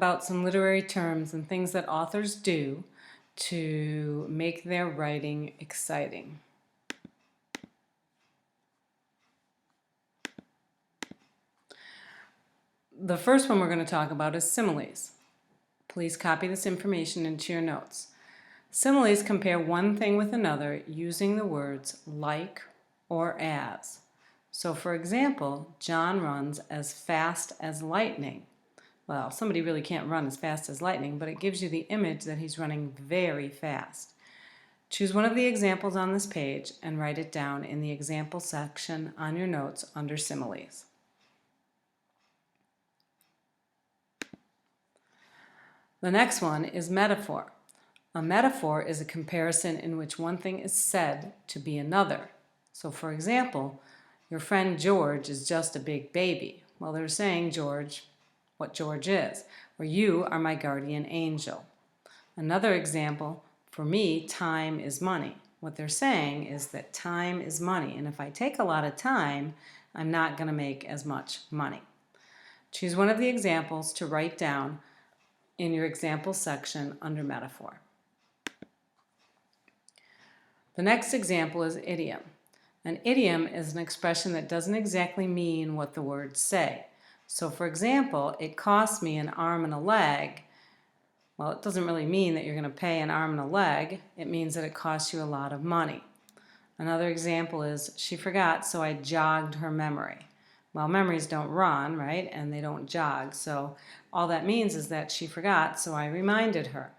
about some literary terms and things that authors do to make their writing exciting. The first one we're going to talk about is similes. Please copy this information into your notes. Similes compare one thing with another using the words like or as. So for example, John runs as fast as lightning. Well, somebody really can't run as fast as lightning, but it gives you the image that he's running very fast. Choose one of the examples on this page and write it down in the example section on your notes under similes. The next one is metaphor. A metaphor is a comparison in which one thing is said to be another. So for example, your friend George is just a big baby. Well, they're saying what George is, or you are my guardian angel. Another example, for me, time is money. What they're saying is that time is money, and if I take a lot of time, I'm not going to make as much money. Choose one of the examples to write down in your example section under metaphor. The next example is idiom. An idiom is an expression that doesn't exactly mean what the words say. So for example, it costs me an arm and a leg. Well, it doesn't really mean that you're going to pay an arm and a leg. It means that it costs you a lot of money. Another example is, she forgot, so I jogged her memory. Well, memories don't run, right? And they don't jog. So all that means is that she forgot, so I reminded her.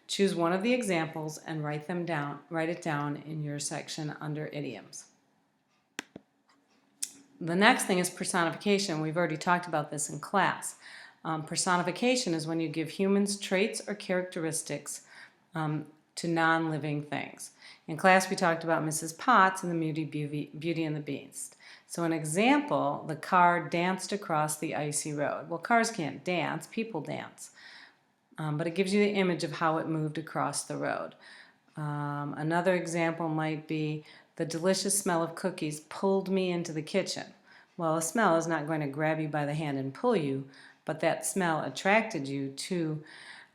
Choose one of the examples and write it down in your section under idioms. The next thing is personification. We've already talked about this in class. Personification is when you give humans traits or characteristics to non-living things. In class we talked about Mrs. Potts in the Beauty and the Beast. So an example, the car danced across the icy road. Well, cars can't dance, people dance. But it gives you the image of how it moved across the road. Another example might be, the delicious smell of cookies pulled me into the kitchen. Well, a smell is not going to grab you by the hand and pull you, but that smell attracted you to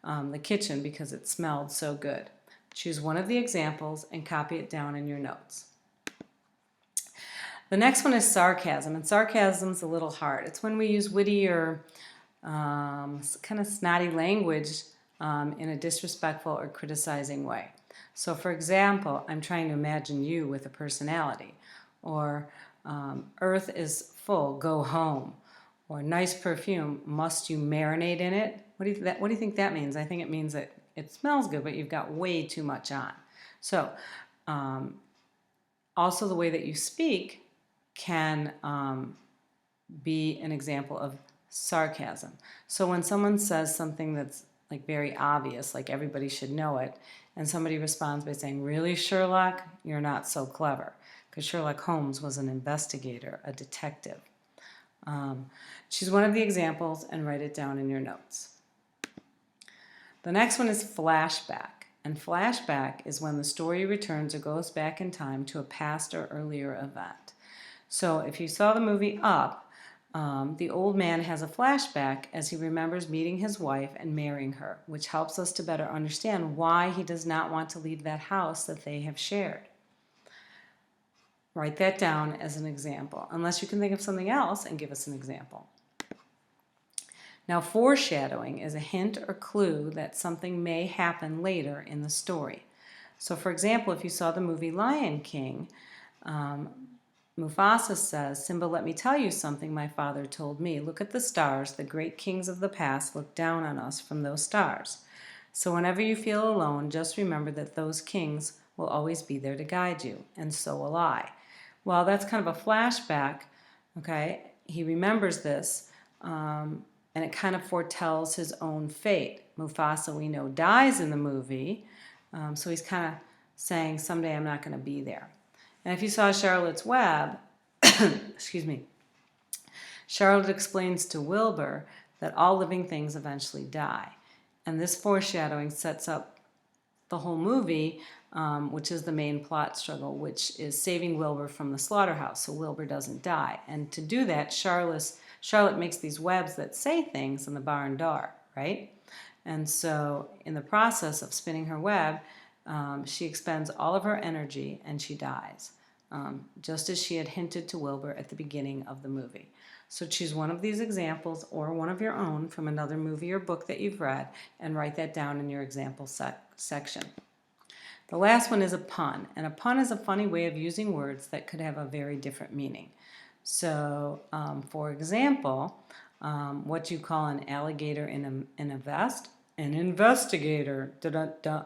the kitchen because it smelled so good. Choose one of the examples and copy it down in your notes. The next one is sarcasm, and sarcasm's a little hard. It's when we use witty or kind of snotty language in a disrespectful or criticizing way. So for example, I'm trying to imagine you with a personality, or earth is full, go home, or nice perfume, must you marinate in it? What do you think that means? I think it means that it smells good, but you've got way too much on. So also the way that you speak can be an example of sarcasm. So when someone says something that's like very obvious, like everybody should know it, and somebody responds by saying, really, Sherlock, you're not so clever, because Sherlock Holmes was an investigator, a detective. Choose one of the examples and write it down in your notes. The next one is flashback, and flashback is when the story returns or goes back in time to a past or earlier event. So if you saw the movie Up, the old man has a flashback as he remembers meeting his wife and marrying her, which helps us to better understand why he does not want to leave that house that they have shared. Write that down as an example, unless you can think of something else and give us an example. Now, foreshadowing is a hint or clue that something may happen later in the story. So for example, if you saw the movie Lion King, Mufasa says, Simba, let me tell you something my father told me. Look at the stars. The great kings of the past look down on us from those stars. So whenever you feel alone, just remember that those kings will always be there to guide you, and so will I. Well, that's kind of a flashback, okay? He remembers this, and it kind of foretells his own fate. Mufasa, we know, dies in the movie, so he's kind of saying, someday I'm not going to be there. And if you saw Charlotte's Web, excuse me, Charlotte explains to Wilbur that all living things eventually die. And this foreshadowing sets up the whole movie, which is the main plot struggle, which is saving Wilbur from the slaughterhouse so Wilbur doesn't die. And to do that, Charlotte makes these webs that say things in the barn door. right? And so in the process of spinning her web, she expends all of her energy and she dies, just as she had hinted to Wilbur at the beginning of the movie. So choose one of these examples or one of your own from another movie or book that you've read and write that down in your example section. The last one is a pun, and a pun is a funny way of using words that could have a very different meaning. So, for example, what you call an alligator in a vest? An investigator. Da-da-da.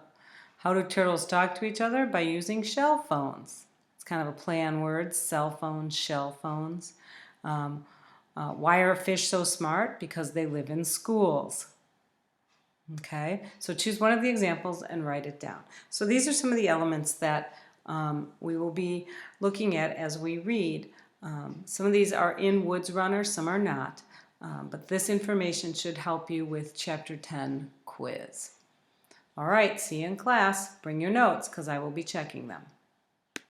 How do turtles talk to each other? By using shell phones. It's kind of a play on words, cell phones, shell phones. Why are fish so smart? Because they live in schools. Okay, so choose one of the examples and write it down. So these are some of the elements that we will be looking at as we read. Some of these are in Woods Runner, some are not. But this information should help you with Chapter 10 quiz. All right, see you in class. Bring your notes because I will be checking them.